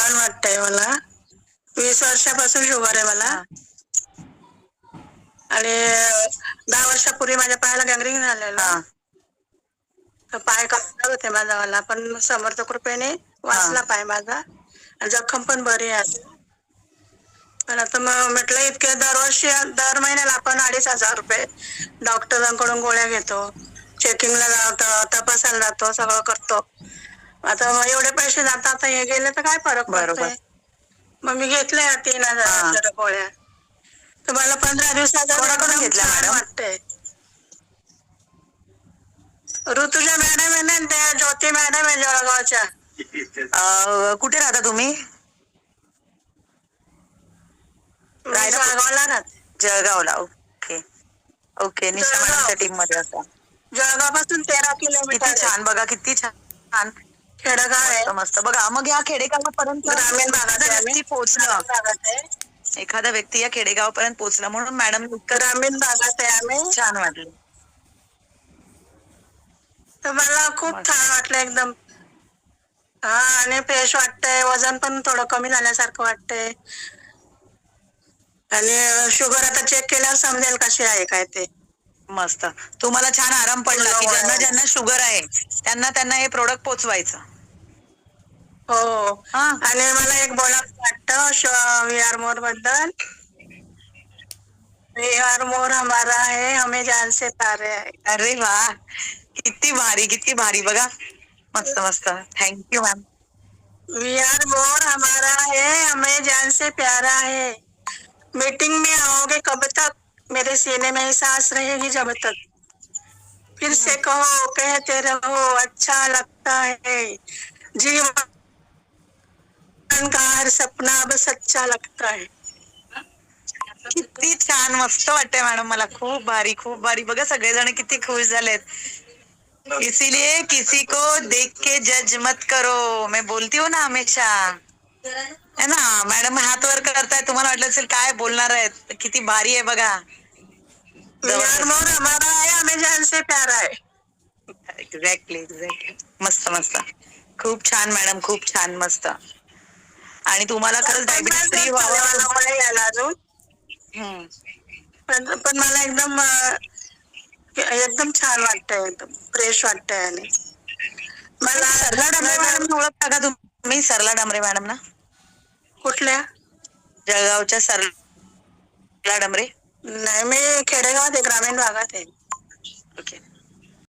छान वाटतंय मला. 20 वर्षापासून शुगर आहे मला. हा. आणि 10 वर्षापूर्वी माझ्या पायाला गँग्रीन झालेलं. हा. तर पाय कापला होते माझावाला, पण समर्थ कृपेने वाचला पाय माझा. आणि जखम पण बरी आहे. पण आता मग म्हटलं इतके दरवर्षी दर महिन्याला आपण 2,500 रुपये डॉक्टरांकडून गोळ्या घेतो, चेकिंगला जातो, तपासायला जातो, सगळं करतो. आता मग एवढे पैसे जातात, हे गेले तर काय फरक पडतोय. मग मी घेतल्या 3,000 गोळ्या. तर मला 15 दिवसात कोणाकडून घेतल्या छान मॅडम? वाटतंय. ऋतुजा मॅडम आहे ना, त्या ज्योती मॅडम आहे जळगावच्या. कुठे राहता तुम्ही? जळगावला राहते. जळगावला. Okay okay. निशा मॅडमच्या टीम मध्ये असता. जळगावपासून 13 किलोमीटर. किती छान बघा, किती छान खेडगाव आहे. मस्त बघा. मग या खेडेगावापर्यंत ग्रामीण भागात व्यक्ती पोहोचलं, एखादा व्यक्ती या खेडेगावापर्यंत पोहोचला म्हणून मॅडम ग्रामीण भागात आहे आम्ही. छान वाटलं. तर मला खूप छान वाटलं एकदम. हा, आणि फ्रेश वाटतंय. वजन पण थोडं कमी झाल्यासारखं वाटतंय. आणि शुगर आता चेक केल्यावर समजेल कशी आहे काय ते. मस्त. तुम्हाला छान आराम पडला की ज्यांना शुगर आहे त्यांना हे प्रोडक्ट पोचवायचं. हो. आणि मला एक बोलावं वाटतं VR मोर बद्दल. VR मोर हमारा है, हमें जान से प्यारे है. अरे वा, किती भारी, किती भारी. बघा, मस्त मस्त. Thank you ma'am. VR मोर हमारा है, हमें जान से प्यारा है. मीटिंग में आओगे कब तक, मेरे सीने में ही सांस रहेगी जब तक. फिर से कहो, कहते रहो, अच्छा लगता है. जीवन का हर सपना अब सच्चा लगता है. किती छान, मस्त वाटतंय मॅडम मला. खूप भारी, खूप भारी. बघा सगळेजण किती खुश झालेत. इसीलिए किसी को देख के जज मत करो, मैं बोलती हूँ ना हमेशा, है ना. मॅडम हात वर करताय, तुम्हाला वाटलं असेल काय बोलणार आहेत. किती भारी आहे बघा. VR मोर हमारा है, हमें जान से प्यारा है. एक्झॅक्टली. मस्त मस्त. खूप छान मॅडम, खूप छान. मस्त. आणि तुम्हाला खरंच डायबिटीस फ्री व्हावं. अजून पण मला एकदम छान वाटतंय, एकदम फ्रेश वाटतंय. आणि मला सरला डांबरे मॅडम ओळखता का तुम्ही? सरला डांबरे मॅडम ना, कुठल्या? जळगावच्या सरला डांबरे. नाही, मी खेडेगावात आहे, ग्रामीण भागात आहे. ओके.